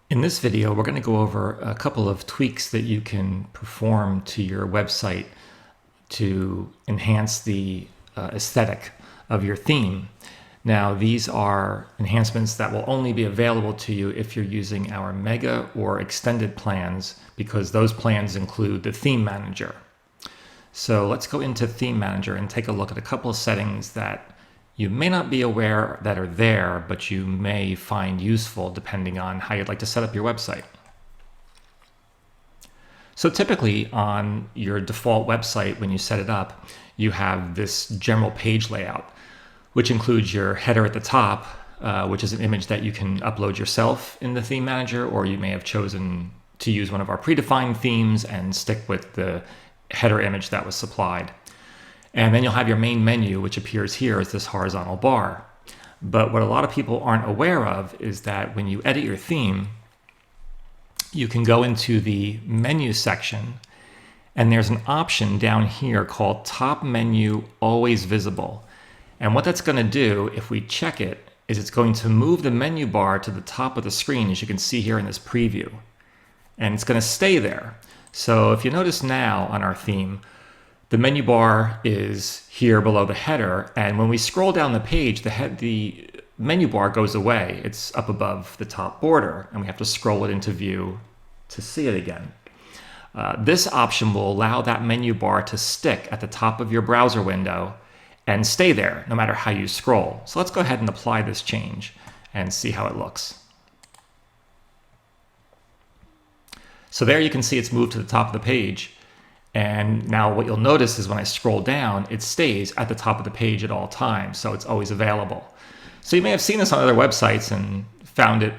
In this video, we're going to go over a couple of tweaks that you can perform to your website to enhance the aesthetic of your theme. Now, these are enhancements that will only be available to you if you're using our Mega or Extended plans, because those plans include the Theme Manager. So let's go into Theme Manager and take a look at a couple of settings that you may not be aware that are there, but you may find useful depending on how you'd like to set up your website. So typically on your default website, when you set it up, you have this general page layout, which includes your header at the top, which is an image that you can upload yourself in the Theme Manager, or you may have chosen to use one of our predefined themes and stick with the header image that was supplied. And then you'll have your main menu, which appears here as this horizontal bar. But what a lot of people aren't aware of is that when you edit your theme, you can go into the menu section, and there's an option down here called Top Menu Always Visible. And what that's going to do, if we check it, is it's going to move the menu bar to the top of the screen, as you can see here in this preview. And it's going to stay there. So if you notice now on our theme, the menu bar is here below the header, and when we scroll down the page, the menu bar goes away. It's up above the top border, and we have to scroll it into view to see it again. This option will allow that menu bar to stick at the top of your browser window and stay there no matter how you scroll. So let's go ahead and apply this change and see how it looks. So there you can see it's moved to the top of the page. And now what you'll notice is when I scroll down, it stays at the top of the page at all times, so it's always available. So you may have seen this on other websites and found it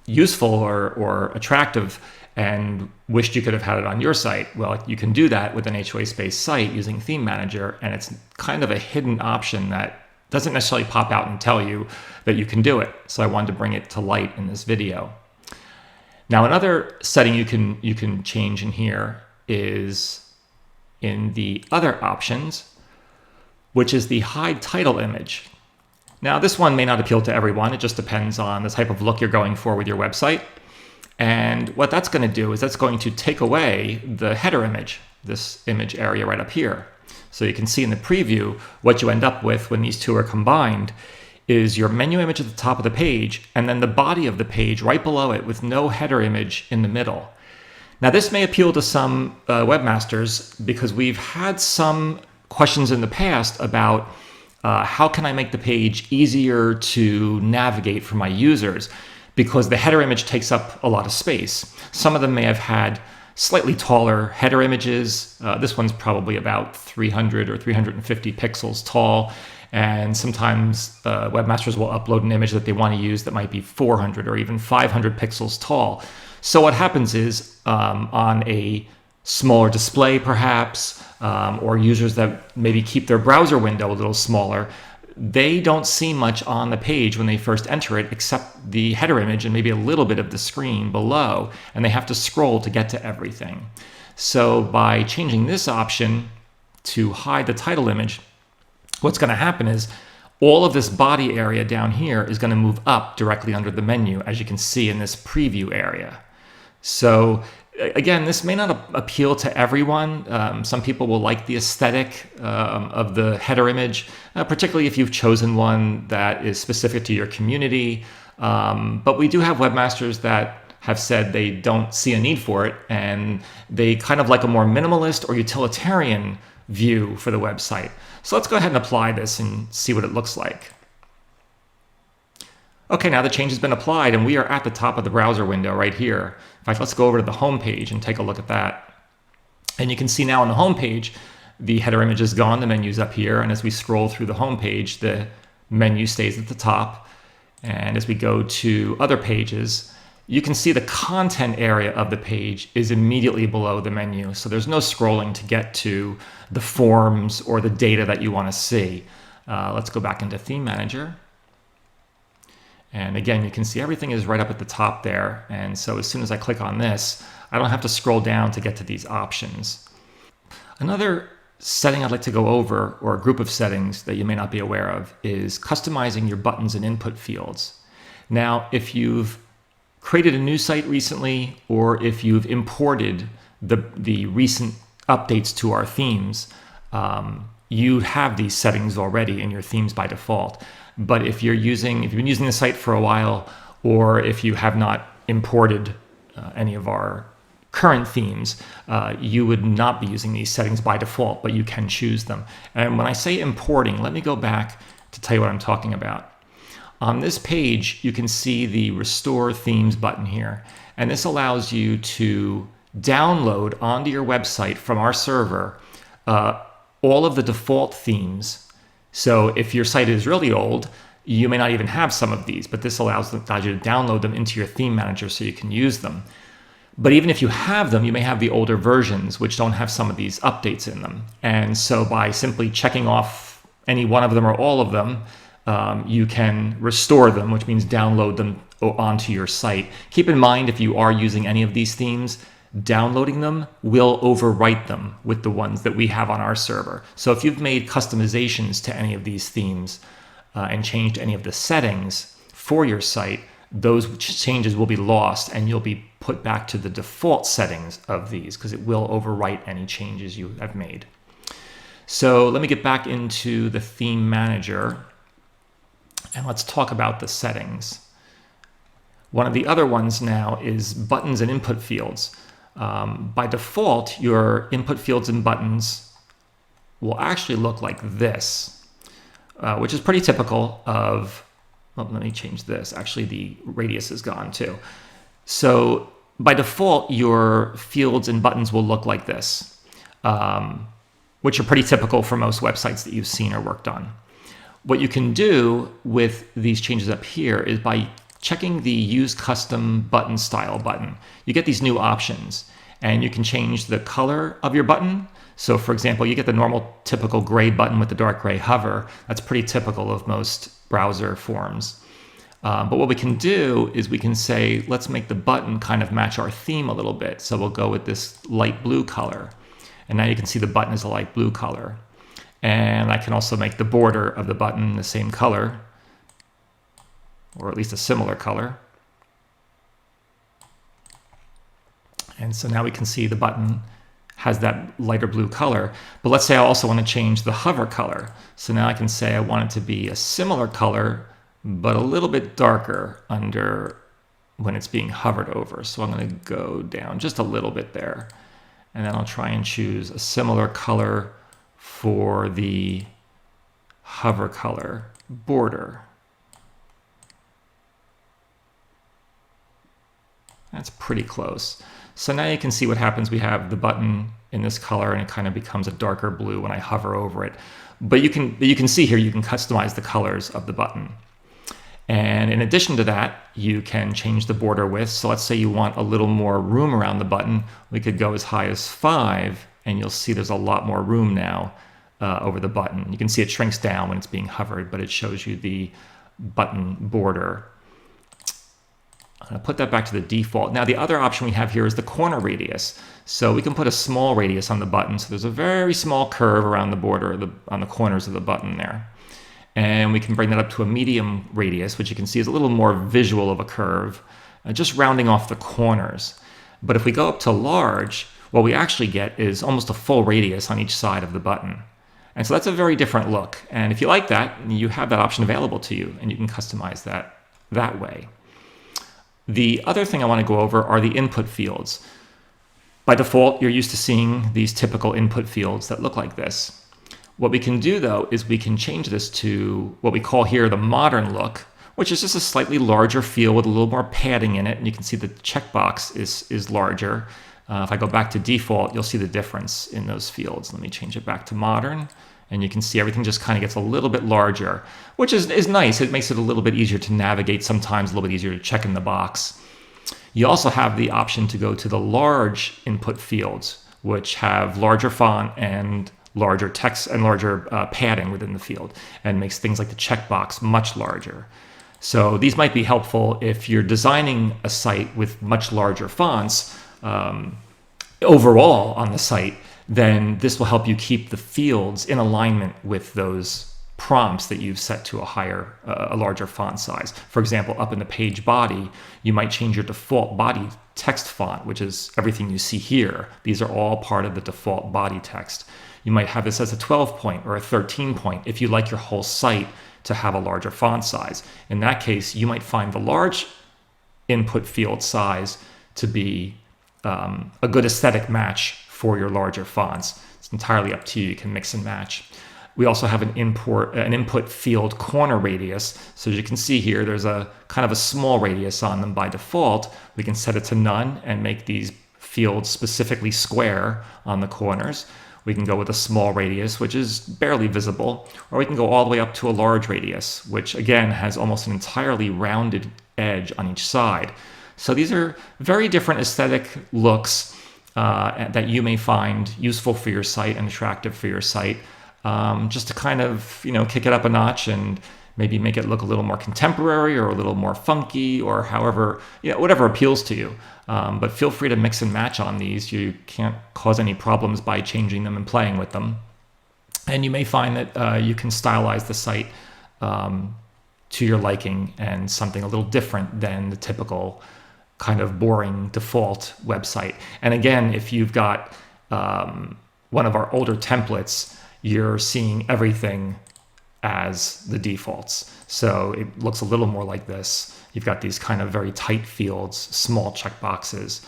useful or attractive and wished you could have had it on your site. Well, you can do that with an HOA-Space site using Theme Manager, and it's kind of a hidden option that doesn't necessarily pop out and tell you that you can do it. So I wanted to bring it to light in this video. Now, another setting you can change in here is in the other options, which is the hide title image. Now, this one may not appeal to everyone. It just depends on the type of look you're going for with your website. And what that's going to do is that's going to take away the header image, this image area right up here. So you can see in the preview what you end up with when these two are combined is your menu image at the top of the page and then the body of the page right below it with no header image in the middle. Now, this may appeal to some webmasters because we've had some questions in the past about how can I make the page easier to navigate for my users, because the header image takes up a lot of space. Some of them may have had slightly taller header images. This one's probably about 300 or 350 pixels tall. And sometimes webmasters will upload an image that they want to use that might be 400 or even 500 pixels tall. So what happens is on a smaller display perhaps, or users that maybe keep their browser window a little smaller, they don't see much on the page when they first enter it except the header image and maybe a little bit of the screen below, and they have to scroll to get to everything. So by changing this option to hide the title image, what's going to happen is all of this body area down here is going to move up directly under the menu, as you can see in this preview area. So again, this may not appeal to everyone. Some people will like the aesthetic of the header image, particularly if you've chosen one that is specific to your community. But we do have webmasters that have said they don't see a need for it, and they kind of like a more minimalist or utilitarian view for the website. So let's go ahead and apply this and see what it looks like. Okay, now the change has been applied and we are at the top of the browser window right here. In fact, let's go over to the home page and take a look at that. And you can see now on the home page, the header image is gone, the menu's up here, and as we scroll through the home page, the menu stays at the top. And as we go to other pages, you can see the content area of the page is immediately below the menu. So there's no scrolling to get to the forms or the data that you want to see. Let's go back into Theme Manager. And again, you can see everything is right up at the top there. And so as soon as I click on this, I don't have to scroll down to get to these options. Another setting I'd like to go over, or a group of settings that you may not be aware of, is customizing your buttons and input fields. Now, if you've created a new site recently, or if you've imported the recent updates to our themes, you have these settings already in your themes by default. But if you've been using the site for a while, or if you have not imported any of our current themes, you would not be using these settings by default, but you can choose them. And when I say importing, let me go back to tell you what I'm talking about. On this page, you can see the Restore Themes button here, and this allows you to download onto your website from our server all of the default themes. So if your site is really old, you may not even have some of these, but this allows you to download them into your theme manager so you can use them. But even if you have them, you may have the older versions which don't have some of these updates in them. And so by simply checking off any one of them or all of them, you can restore them, which means download them onto your site. Keep in mind, if you are using any of these themes, downloading them will overwrite them with the ones that we have on our server. So if you've made customizations to any of these themes and changed any of the settings for your site, those changes will be lost and you'll be put back to the default settings of these because it will overwrite any changes you have made. So let me get back into the theme manager and let's talk about the settings. One of the other ones now is buttons and input fields. By default, your input fields and buttons will actually look like this, which is pretty typical of, well, let me change this. Actually, the radius is gone too. So by default, your fields and buttons will look like this, which are pretty typical for most websites that you've seen or worked on. What you can do with these changes up here is by checking the Use Custom Button Style button. You get these new options, and you can change the color of your button. So for example, you get the normal typical gray button with the dark gray hover. That's pretty typical of most browser forms. But what we can do is we can say, let's make the button kind of match our theme a little bit. So we'll go with this light blue color. And now you can see the button is a light blue color. And I can also make the border of the button the same color, or at least a similar color. And so now we can see the button has that lighter blue color. But let's say I also want to change the hover color. So now I can say I want it to be a similar color, but a little bit darker under when it's being hovered over. So I'm going to go down just a little bit there. And then I'll try and choose a similar color for the hover color border. That's pretty close. So now you can see what happens. We have the button in this color and it kind of becomes a darker blue when I hover over it. But you can see here, you can customize the colors of the button. And in addition to that, you can change the border width. So let's say you want a little more room around the button. We could go as high as 5, and you'll see there's a lot more room now over the button. You can see it shrinks down when it's being hovered, but it shows you the button border. I'm going to put that back to the default. Now the other option we have here is the corner radius. So we can put a small radius on the button. So there's a very small curve around the border, on the corners of the button there. And we can bring that up to a medium radius, which you can see is a little more visual of a curve, just rounding off the corners. But if we go up to large, what we actually get is almost a full radius on each side of the button. And so that's a very different look. And if you like that, you have that option available to you, and you can customize that way. The other thing I want to go over are the input fields. By default, you're used to seeing these typical input fields that look like this. What we can do, though, is we can change this to what we call here the modern look, which is just a slightly larger field with a little more padding in it. And you can see the checkbox is larger. If I go back to default, you'll see the difference in those fields. Let me change it back to modern. And you can see everything just kind of gets a little bit larger, which is nice. It makes it a little bit easier to navigate, sometimes a little bit easier to check in the box. You also have the option to go to the large input fields, which have larger font and larger text and larger padding within the field, and makes things like the checkbox much larger. So these might be helpful if you're designing a site with much larger fonts overall on the site. Then this will help you keep the fields in alignment with those prompts that you've set to a larger font size. For example, up in the page body, you might change your default body text font, which is everything you see here. These are all part of the default body text. You might have this as a 12 point or a 13 point if you like your whole site to have a larger font size. In that case, you might find the large input field size to be a good aesthetic match for your larger fonts. It's entirely up to you. You can mix and match. We also have an input field corner radius. So as you can see here, there's a kind of a small radius on them by default. We can set it to none and make these fields specifically square on the corners. We can go with a small radius, which is barely visible, or we can go all the way up to a large radius, which again has almost an entirely rounded edge on each side. So these are very different aesthetic looks that you may find useful for your site and attractive for your site. Just to kind of, kick it up a notch and maybe make it look a little more contemporary or a little more funky or however, whatever appeals to you. But feel free to mix and match on these. You can't cause any problems by changing them and playing with them. And you may find that you can stylize the site to your liking and something a little different than the typical kind of boring default website. And again, if you've got one of our older templates, you're seeing everything as the defaults. So it looks a little more like this. You've got these kind of very tight fields, small checkboxes,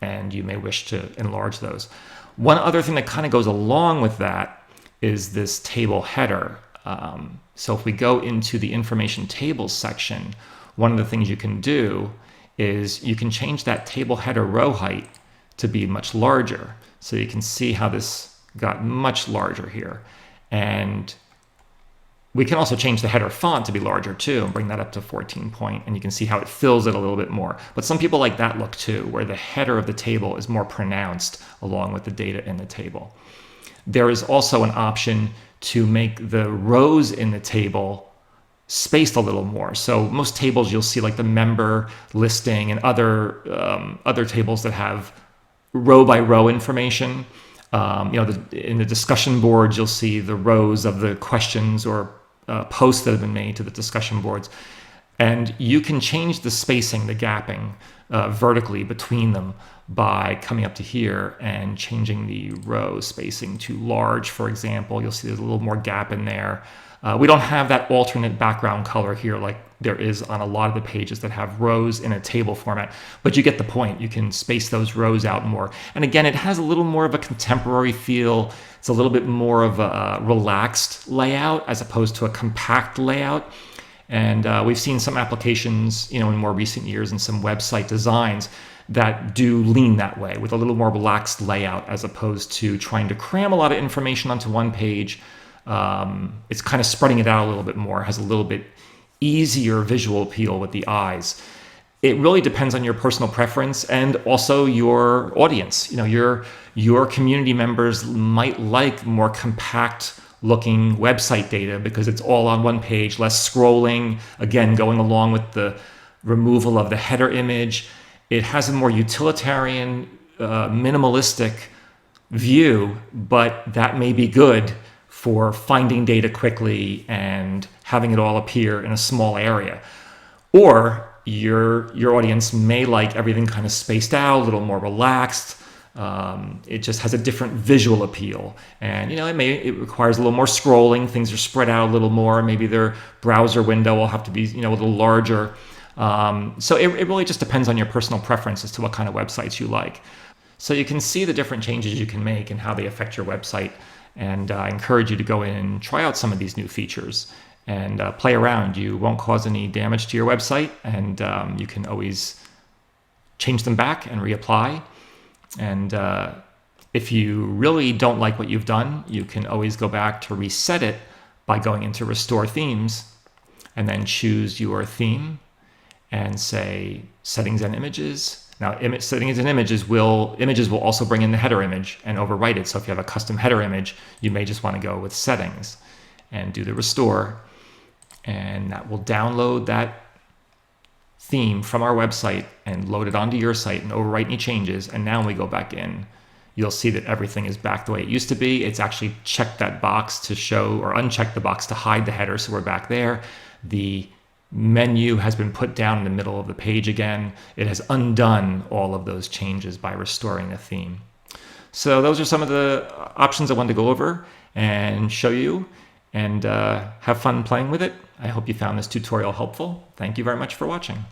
and you may wish to enlarge those. One other thing that kind of goes along with that is this table header. So if we go into the information tables section, one of the things you can do is you can change that table header row height to be much larger. So you can see how this got much larger here. And we can also change the header font to be larger too and bring that up to 14 point, and you can see how it fills it a little bit more. But some people like that look too, where the header of the table is more pronounced along with the data in the table. There is also an option to make the rows in the table spaced a little more. So most tables you'll see like the member listing and other tables that have row by row information. In the discussion boards, you'll see the rows of the questions or posts that have been made to the discussion boards. And you can change the spacing, the gapping vertically between them by coming up to here and changing the row spacing to large, for example. You'll see there's a little more gap in there. We don't have that alternate background color here like there is on a lot of the pages that have rows in a table format, but you get the point. You can space those rows out more. And again, it has a little more of a contemporary feel. It's a little bit more of a relaxed layout as opposed to a compact layout. And we've seen some applications, in more recent years and some website designs that do lean that way with a little more relaxed layout as opposed to trying to cram a lot of information onto one page. It's kind of spreading it out a little bit more, has a little bit easier visual appeal with the eyes. It really depends on your personal preference and also your audience. Your community members might like more compact looking website data because it's all on one page, less scrolling, again, going along with the removal of the header image. It has a more utilitarian, minimalistic view, but that may be good for finding data quickly and having it all appear in a small area. Or your audience may like everything kind of spaced out, a little more relaxed. It just has a different visual appeal. And it requires a little more scrolling. Things are spread out a little more. Maybe their browser window will have to be a little larger. So it really just depends on your personal preference as to what kind of websites you like. So you can see the different changes you can make and how they affect your website. And I encourage you to go in and try out some of these new features and play around. You won't cause any damage to your website, and you can always change them back and reapply. And if you really don't like what you've done, you can always go back to reset it by going into Restore Themes and then choose your theme and say Settings and Images. Now, settings and images will also bring in the header image and overwrite it. So if you have a custom header image, you may just want to go with settings and do the restore. And that will download that theme from our website and load it onto your site and overwrite any changes. And now when we go back in, you'll see that everything is back the way it used to be. It's actually checked that box to show, or unchecked the box to hide the header, so we're back there. The menu has been put down in the middle of the page again. It has undone all of those changes by restoring the theme. So those are some of the options I wanted to go over and show you, and have fun playing with it. I hope you found this tutorial helpful. Thank you very much for watching.